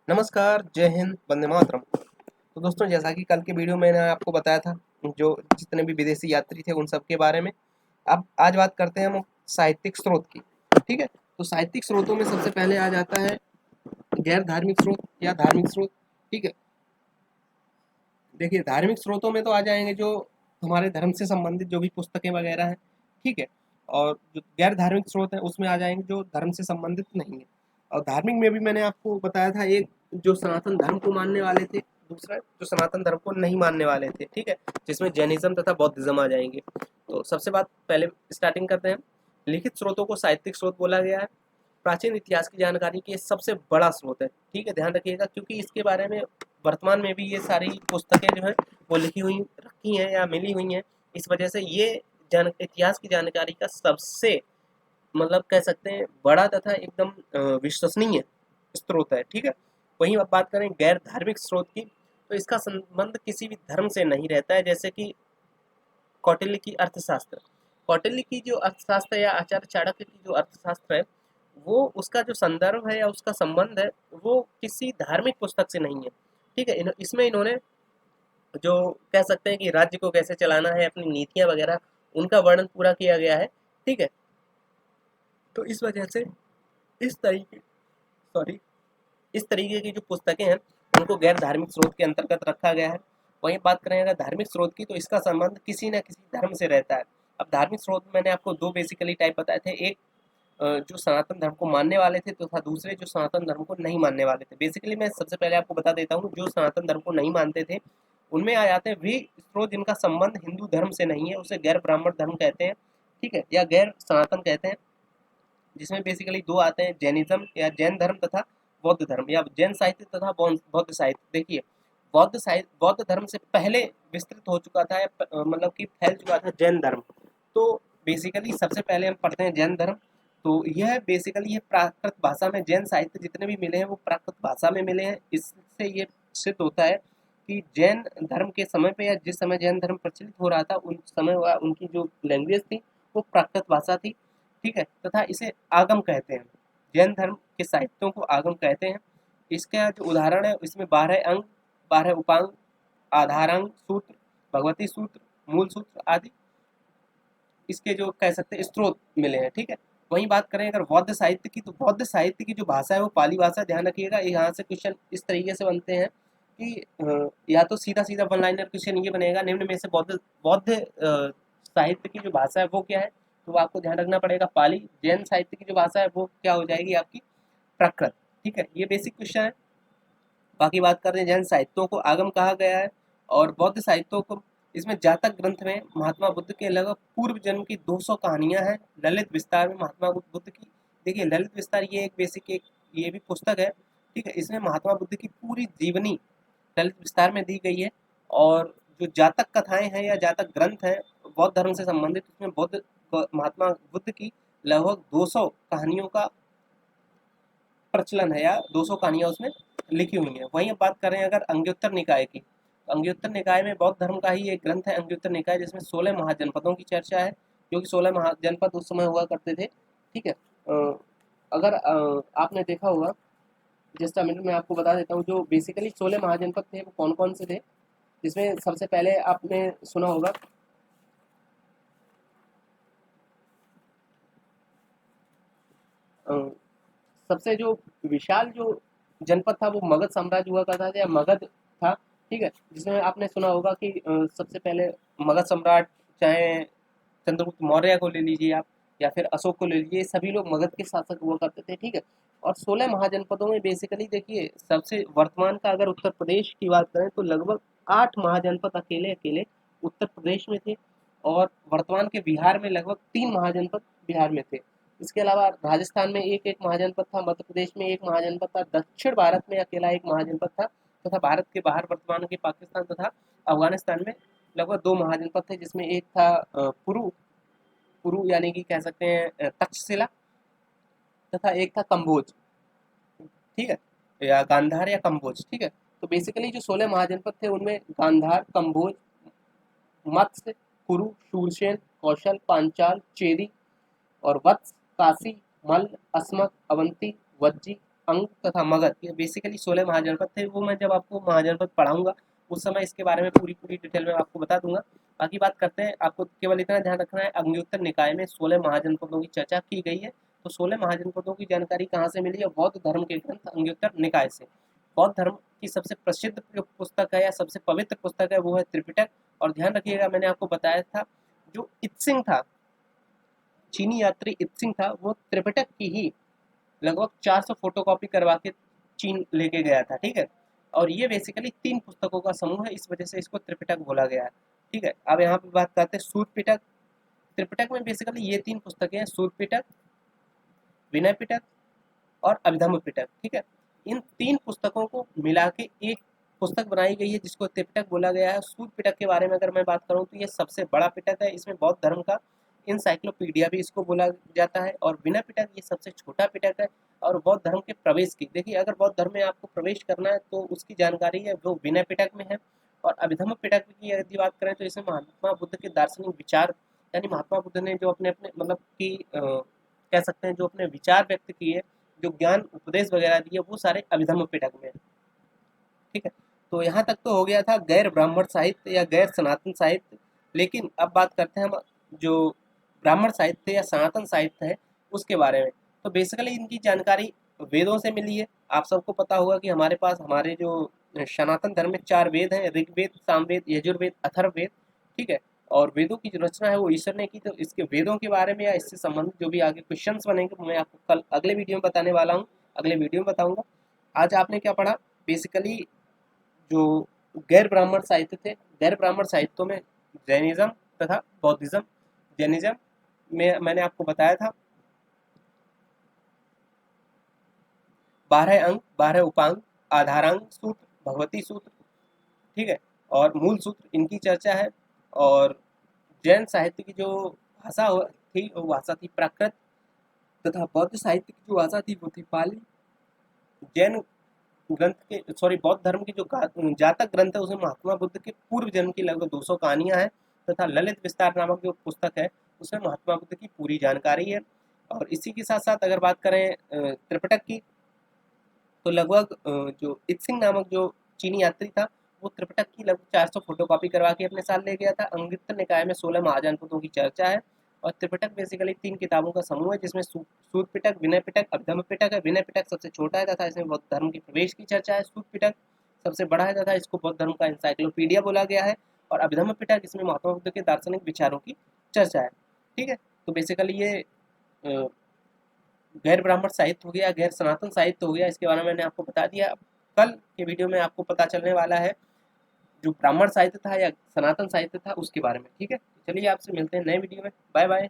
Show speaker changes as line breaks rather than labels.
नमस्कार, जय हिंद, वंदे मातरम। तो दोस्तों, जैसा कि कल के वीडियो में मैंने आपको बताया था, जो जितने भी विदेशी यात्री थे उन सब के बारे में। अब आज बात करते हैं हम साहित्यिक स्रोत की। ठीक है? तो साहित्यिक स्रोतों में सबसे पहले आ जाता है गैर धार्मिक स्रोत या धार्मिक स्रोत। ठीक है? देखिए, धार्मिक स्रोतों में तो आ जाएँगे जो हमारे धर्म से संबंधित जो भी पुस्तकें वगैरह हैं। ठीक है? और जो गैर धार्मिक स्रोत हैं उसमें आ जाएँगे जो धर्म से संबंधित नहीं है। और धार्मिक में भी मैंने आपको बताया था, एक जो सनातन धर्म को मानने वाले थे, दूसरा जो सनातन धर्म को नहीं मानने वाले थे। ठीक है? जिसमें जैनिज़्म तथा बौद्धिज़्म आ जाएँगे। तो सबसे बात पहले स्टार्टिंग करते हैं। लिखित स्रोतों को साहित्यिक स्रोत बोला गया है। प्राचीन इतिहास की जानकारी के सबसे बड़ा स्रोत है। ठीक है? ध्यान रखिएगा, क्योंकि इसके बारे में वर्तमान में भी ये सारी पुस्तकें जो हैं वो लिखी हुई रखी हैं या मिली हुई हैं। इस वजह से ये जान इतिहास की जानकारी का सबसे, मतलब कह सकते हैं, बड़ा तथा एकदम विश्वसनीय स्रोत है। ठीक है? वहीं अब बात करें गैर धार्मिक स्रोत की, तो इसका संबंध किसी भी धर्म से नहीं रहता है। जैसे कि कौटिल्य की अर्थशास्त्र। कौटिल्य की जो अर्थशास्त्र या आचार्य चाणक्य की जो अर्थशास्त्र है, वो उसका जो संदर्भ है या उसका संबंध है, वो किसी धार्मिक पुस्तक से नहीं है। ठीक है? इसमें इन्होंने जो कह सकते हैं कि राज्य को कैसे चलाना है, अपनी नीतियाँ वगैरह, उनका वर्णन पूरा किया गया है। ठीक है? तो इस वजह से इस तरीके सॉरी इस तरीके की जो पुस्तकें हैं, उनको गैर धार्मिक स्रोत के अंतर्गत रखा गया है। वहीं बात करें अगर धार्मिक स्रोत की, तो इसका संबंध किसी न किसी धर्म से रहता है। अब धार्मिक स्रोत में मैंने आपको 2 बेसिकली टाइप बताए थे। एक जो सनातन धर्म को मानने वाले थे, तथा दूसरे जो सनातन धर्म को नहीं मानने वाले थे। बेसिकली मैं सबसे पहले आपको बता देता हूँ, जो सनातन धर्म को नहीं मानते थे, उनमें आ जाते हैं वे स्रोत जिनका संबंध हिंदू धर्म से नहीं है, उसे गैर ब्राह्मण धर्म कहते हैं। ठीक है? या गैर सनातन कहते हैं। जिसमें बेसिकली 2 आते हैं, जैनिज़्म या जैन धर्म तथा बौद्ध धर्म या जैन साहित्य तथा बौद्ध साहित्य। देखिए, बौद्ध धर्म से पहले विस्तृत हो चुका था, या मतलब कि फैल चुका था जैन धर्म। तो बेसिकली सबसे पहले हम पढ़ते हैं जैन धर्म। तो यह बेसिकली ये प्राकृत भाषा में जैन साहित्य जितने भी मिले हैं वो प्राकृत भाषा में मिले हैं। इससे ये सिद्ध होता है कि जैन धर्म के समय पे, या जिस समय जैन धर्म प्रचलित हो रहा था, उन समय उनकी जो लैंग्वेज थी वो प्राकृत भाषा थी। ठीक है? तथा इसे आगम कहते हैं। जैन धर्म के साहित्यों को आगम कहते हैं। इसका जो उदाहरण है, इसमें 12 अंग, 12 उपांग, आधारांग सूत्र, भगवती सूत्र, मूल सूत्र आदि इसके जो कह सकते हैं स्रोत मिले हैं। ठीक है? वहीं बात करें अगर बौद्ध साहित्य की, तो बौद्ध साहित्य की जो भाषा है वो पाली भाषा। ध्यान रखिएगा, यहाँ से क्वेश्चन इस तरीके से बनते हैं कि या तो सीधा सीधा वन लाइनर क्वेश्चन ये बनेगा, निम्न में से बौद्ध बौद्ध साहित्य की जो भाषा है वो क्या है, तो वो आपको ध्यान रखना पड़ेगा पाली। जैन साहित्य की जो भाषा है वो क्या हो जाएगी आपकी, प्राकृत। ठीक है? ये बेसिक क्वेश्चन है। बाकी बात कर रहे हैं जैन साहित्यों को आगम कहा गया है, और बौद्ध साहित्यों को, इसमें जातक ग्रंथ में महात्मा बुद्ध के लगभग पूर्व जन्म की 200 कहानियां हैं। ललित विस्तार में महात्मा बुद्ध की, देखिए ललित विस्तार ये एक बेसिक एक ये भी पुस्तक है। ठीक है? इसमें महात्मा बुद्ध की पूरी जीवनी ललित विस्तार में दी गई है। और जो जातक कथाएं हैं या जातक ग्रंथ हैं बौद्ध धर्म से संबंधित, उसमें महात्मा बुद्ध की लगभग 200 कहानियों का प्रचलन है, या 200 कहानियां उसमें लिखी हुई हैं। वहीं अब बात करें अगर अंग्योत्तर निकाय की, तो अंग्योत्तर निकाय में बौद्ध धर्म का ही एक ग्रंथ है अंग्योत्तर निकाय, जिसमें 16 महाजनपदों की चर्चा है, क्योंकि 16 महाजनपद उस समय हुआ करते थे। ठीक है? अगर आपने देखा होगा, जस्ट अ मिनट में आपको बता देता हूँ, जो बेसिकली 16 महाजनपद थे वो कौन कौन से थे। जिसमें सबसे पहले आपने सुना होगा, अ, सबसे जो विशाल जो जनपद था वो मगध साम्राज्य हुआ करता था, या मगध था। ठीक है? जिसमें आपने सुना होगा कि सबसे पहले मगध सम्राट, चाहे चंद्रगुप्त मौर्य को ले लीजिए आप, या फिर अशोक को ले लीजिए, सभी लोग मगध के शासक हुआ करते थे। ठीक है? और 16 महाजनपदों में बेसिकली देखिए, सबसे वर्तमान का अगर उत्तर प्रदेश की बात करें, तो लगभग 8 महाजनपद अकेले अकेले उत्तर प्रदेश में थे। और वर्तमान के बिहार में लगभग 3 महाजनपद बिहार में थे। इसके अलावा राजस्थान में एक एक महाजनपद था, मध्य प्रदेश में एक महाजनपद था, दक्षिण भारत में अकेला एक महाजनपद था, तथा भारत के बाहर वर्तमान के पाकिस्तान तथा अफगानिस्तान में लगभग 2 महाजनपद थे, जिसमें एक था पुरु पुरु यानी कि कह सकते हैं तक्षशिला, तथा एक था कम्बोज। ठीक है? या गांधार या कम्बोज। ठीक है? तो बेसिकली जो 16 महाजनपद थे उनमें गांधार, कम्बोज, मत्स्य, कुरु, शूरसेन, कौशल, पांचाल, चेरी और वत्स, काशी, मल्ल, अस्मक, अवंती, वज्जी, अंग तथा मगध, ये बेसिकली 16 महाजनपद थे। वो मैं जब आपको महाजनपद पढ़ाऊंगा उस समय इसके बारे में पूरी पूरी डिटेल में आपको बता दूंगा। बाकी बात करते हैं, आपको केवल इतना ध्यान रखना है, अंग्योत्तर निकाय में 16 महाजनपदों की चर्चा की गई है। तो 16 महाजनपदों की जानकारी कहाँ से मिली है? बौद्ध धर्म के ग्रंथ अंग्योत्तर निकाय से। बौद्ध धर्म की सबसे प्रसिद्ध जो पुस्तक है या सबसे पवित्र पुस्तक है वो है त्रिपिटक। और ध्यान रखिएगा, मैंने आपको बताया था जो इत्सिंग था, चीनी यात्री इत्सिंग था, वो त्रिपिटक की ही लगभग 400 फोटोकॉपी करवा के चीन लेके गया था। ठीक है, और ये बेसिकली 3 पुस्तकों का समूह है, इस वजह से इसको त्रिपिटक बोला गया है। ठीक है, अब यहाँ पे बात करते हैं सूत पिटक। त्रिपिटक में बेसिकली ये 3 पुस्तकें हैं, सूत पिटक, विनय पिटक और अभिधम्म पिटक। ठीक है, इन 3 पुस्तकों को मिला के एक पुस्तक बनाई गई है जिसको त्रिपिटक बोला गया है। सूत पिटक के बारे में अगर मैं बात करूँ तो ये सबसे बड़ा पिटक है, इसमें बौद्ध धर्म का इंसाइक्लोपीडिया भी इसको बोला जाता है। और विनय पिटक ये सबसे छोटा पिटक है और बौद्ध धर्म के प्रवेश की, देखिए अगर बौद्ध धर्म में आपको प्रवेश करना है तो उसकी जानकारी है वो विनय पिटक में है। और अभिधम्म पिटक की यदि बात करें तो इसमें महात्मा बुद्ध के दार्शनिक विचार, यानी महात्मा बुद्ध ने जो अपने अपने मतलब कि कह सकते हैं जो अपने विचार व्यक्त किए, जो ज्ञान उपदेश वगैरह दिए, वो सारे अभिधम्म पिटक में है। ठीक है, तो यहाँ तक तो हो गया था गैर ब्राह्मण साहित्य या गैर सनातन साहित्य। लेकिन अब बात करते हैं हम जो ब्राह्मण साहित्य या सनातन साहित्य है उसके बारे में। तो बेसिकली इनकी जानकारी वेदों से मिली है। आप सबको पता होगा कि हमारे पास हमारे जो सनातन धर्म में 4 वेद हैं, ऋग्वेद, सामवेद, यजुर्वेद, अथर्ववेद। ठीक है, और वेदों की जो रचना है वो ईश्वर ने की। तो इसके वेदों के बारे में या इससे संबंधित जो भी आगे क्वेश्चंस बनेंगे मैं आपको कल अगले वीडियो में बताने वाला हूँ, अगले वीडियो में बताऊंगा। आज आपने क्या पढ़ा? बेसिकली जो गैर ब्राह्मण साहित्य थे, गैर ब्राह्मण साहित्यों में जैनिज्म तथा बौद्धिज्म। जैनिज्म में मैंने आपको बताया था 12 अंग, 12 उपांग, आधारांग सूत्र, भगवती सूत्र। ठीक है, और मूल सूत्र इनकी चर्चा है। और जैन साहित्य की जो भाषा थी वो भाषा थी प्राकृत, तथा बौद्ध साहित्य की जो भाषा थी वो थी पाली। जैन ग्रंथ के सॉरी बौद्ध धर्म की जो जातक ग्रंथ है उसमें महात्मा बुद्ध के पूर्व जन्म की लगभग 200 कहानियां हैं, तथा ललित विस्तार नामक जो पुस्तक है उसमें महात्मा बुद्ध की पूरी जानकारी है। और इसी के साथ साथ अगर बात करें त्रिपिटक की, तो लगभग जो इत्सिंग नामक जो चीनी यात्री था वो त्रिपिटक की लगभग 400 फोटोकॉपी करवा के अपने साथ ले गया था। अंग्योत्तर निकाय में 16 महाजनपदों की चर्चा है। और त्रिपिटक बेसिकली 3 किताबों का समूह है जिसमें सूत पिटक, विनय पिटक, अभिधम्म पिटक है। विनय पिटक सबसे छोटा है तथा इसमें बौद्ध धर्म के प्रवेश की चर्चा है। सूत पिटक सबसे बड़ा है तथा इसको बौद्ध धर्म का इंसाइक्लोपीडिया बोला गया है। और अभिधम्म पिटक इसमें महात्मा बुद्ध के दार्शनिक विचारों की चर्चा है। ठीक है, तो बेसिकली ये गैर ब्राह्मण साहित्य हो गया, गैर सनातन साहित्य हो गया, इसके बारे में मैंने आपको बता दिया। कल के वीडियो में आपको पता चलने वाला है जो ब्राह्मण साहित्य था या सनातन साहित्य था उसके बारे में। ठीक है, चलिए आपसे मिलते हैं नए वीडियो में। Bye bye.